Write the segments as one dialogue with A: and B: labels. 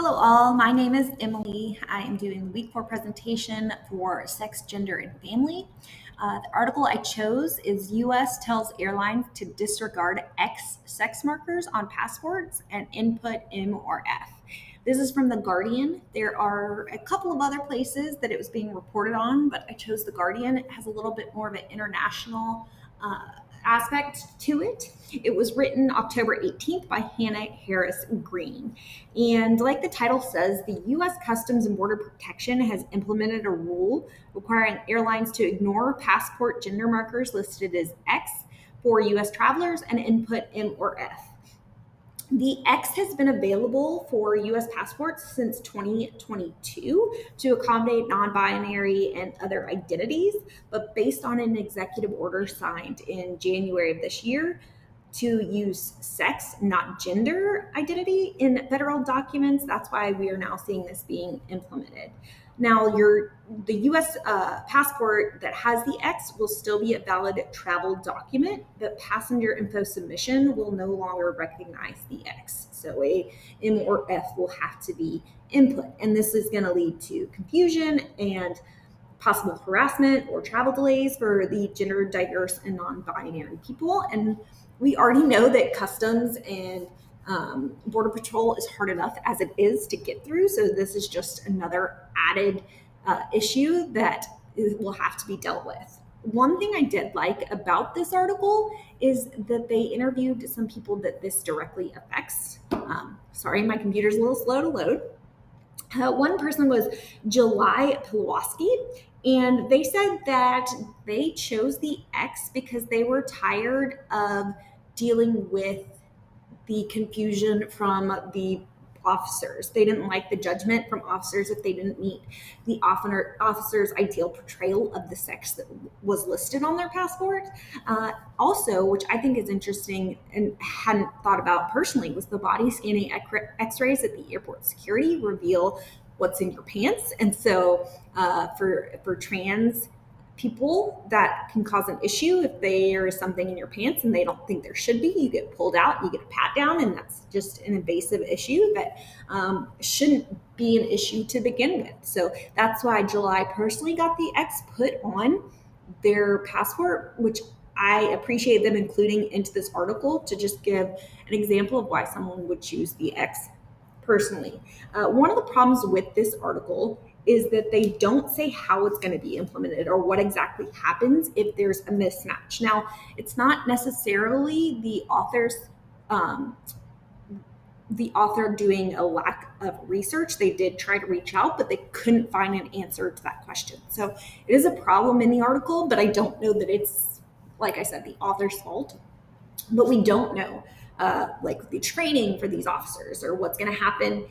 A: Hello all, my name is Emily. I am doing the week 4 presentation for Sex, Gender, and Family. The article I chose is US tells airlines to disregard X sex markers on passports and input M or F. This is from The Guardian. There are a couple of other places that it was being reported on, but I chose The Guardian. It has a little bit more of an international aspect to it. It was written October 18th by Hannah Harris Green. And like the title says, the U.S. Customs and Border Protection has implemented a rule requiring airlines to ignore passport gender markers listed as X for U.S. travelers and input M or F. The X has been available for U.S. passports since 2022 to accommodate non-binary and other identities, but based on an executive order signed in January of this year to use sex, not gender identity in federal documents, that's why we are now seeing this being implemented. Now, the U.S. Passport that has the X will still be a valid travel document, but passenger info submission will no longer recognize the X. So a M or F will have to be input, and this is going to lead to confusion and possible harassment or travel delays for the gender diverse and non-binary people. And we already know that customs and Border Patrol is hard enough as it is to get through. So this is just another added issue that will have to be dealt with. One thing I did like about this article is that they interviewed some people that this directly affects. Sorry, my computer's a little slow to load. One person was July Pulaski, and they said that they chose the X because they were tired of dealing with the confusion from the officers. They didn't like the judgment from officers if they didn't meet the officer's ideal portrayal of the sex that was listed on their passport. Also, which I think is interesting and hadn't thought about personally, was the body scanning x-rays at the airport security reveal what's in your pants. And so for trans people, that can cause an issue if there is something in your pants and they don't think there should be. You get pulled out, you get a pat down, and that's just an invasive issue that shouldn't be an issue to begin with. So that's why July personally got the X put on their passport, which I appreciate them including into this article to just give an example of why someone would choose the X personally. One of the problems with this article is that they don't say how it's going to be implemented or what exactly happens if there's a mismatch. Now, it's not necessarily the author doing a lack of research. They did try to reach out, but they couldn't find an answer to that question. So it is a problem in the article, but I don't know that it's, like I said, the author's fault. But we don't know like the training for these officers or what's going to happen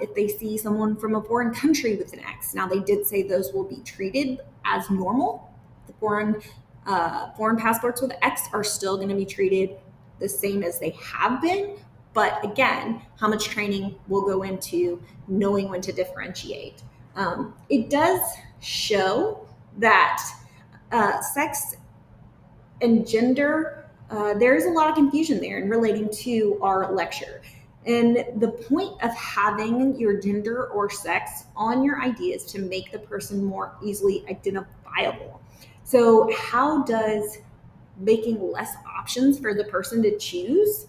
A: if they see someone from a foreign country with an X. Now, they did say those will be treated as normal. The foreign passports with X are still going to be treated the same as they have been. But again, how much training will go into knowing when to differentiate. It does show that sex and gender, there's a lot of confusion there in relating to our lecture. And the point of having your gender or sex on your ID is to make the person more easily identifiable. So how does making less options for the person to choose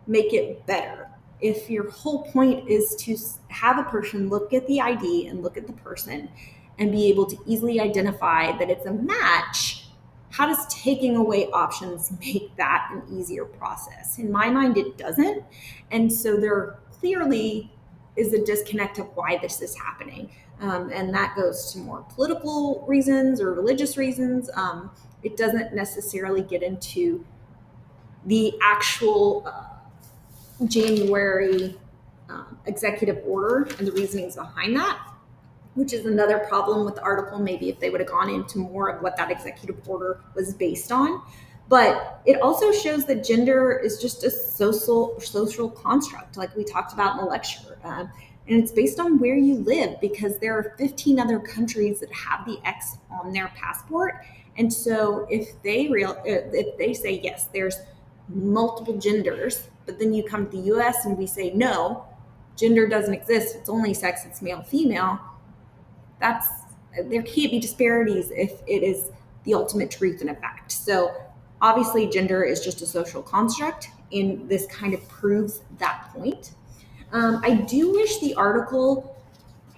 A: make it better? If your whole point is to have a person look at the ID and look at the person and be able to easily identify that it's a match, how does taking away options make that an easier process? In my mind, it doesn't. And so there clearly is a disconnect of why this is happening. And that goes to more political reasons or religious reasons. It doesn't necessarily get into the actual January executive order and the reasonings behind that, which is another problem with the article. Maybe if they would have gone into more of what that executive order was based on. But it also shows that gender is just a social construct, like we talked about in the lecture. And it's based on where you live, because there are 15 other countries that have the X on their passport. And so if they say, yes, there's multiple genders, but then you come to the US and we say, no, gender doesn't exist, it's only sex, it's male, female, there can't be disparities if it is the ultimate truth and a fact. So obviously gender is just a social construct, and this kind of proves that point. I do wish the article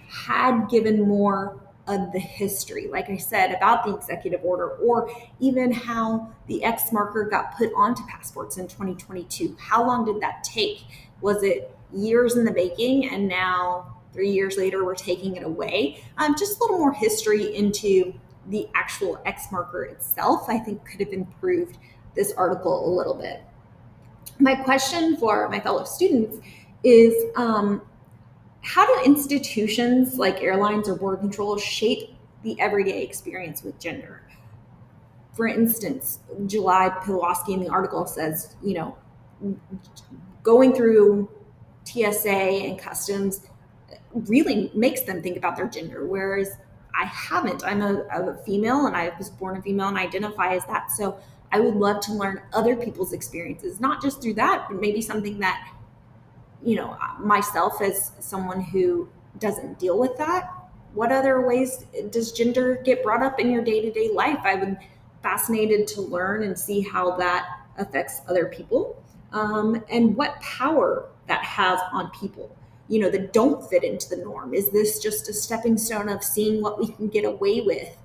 A: had given more of the history, like I said, about the executive order, or even how the X marker got put onto passports in 2022. How long did that take? Was it years in the making, and now 3 years later we're taking it away? Just a little more history into the actual X marker itself, I think, could have improved this article a little bit. My question for my fellow students is, how do institutions like airlines or border control shape the everyday experience with gender? For instance, July Pulaski in the article says, going through TSA and customs really makes them think about their gender, whereas I haven't. I'm a female, and I was born a female and identify as that. So I would love to learn other people's experiences, not just through that, but maybe something that, myself as someone who doesn't deal with that, what other ways does gender get brought up in your day-to-day life? I would be fascinated to learn and see how that affects other people, and what power that has on people, that don't fit into the norm. Is this just a stepping stone of seeing what we can get away with?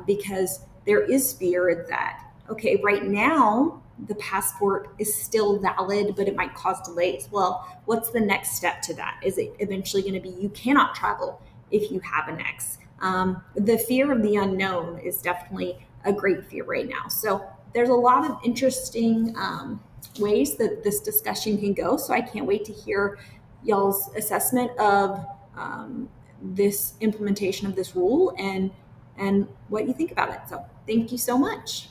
A: Because there is fear that, okay, right now the passport is still valid, but it might cause delays. Well, what's the next step to that? Is it eventually going to be you cannot travel if you have an X? The fear of the unknown is definitely a great fear right now. So there's a lot of interesting ways that this discussion can go. So I can't wait to hear y'all's assessment of this implementation of this rule and what you think about it. So thank you so much.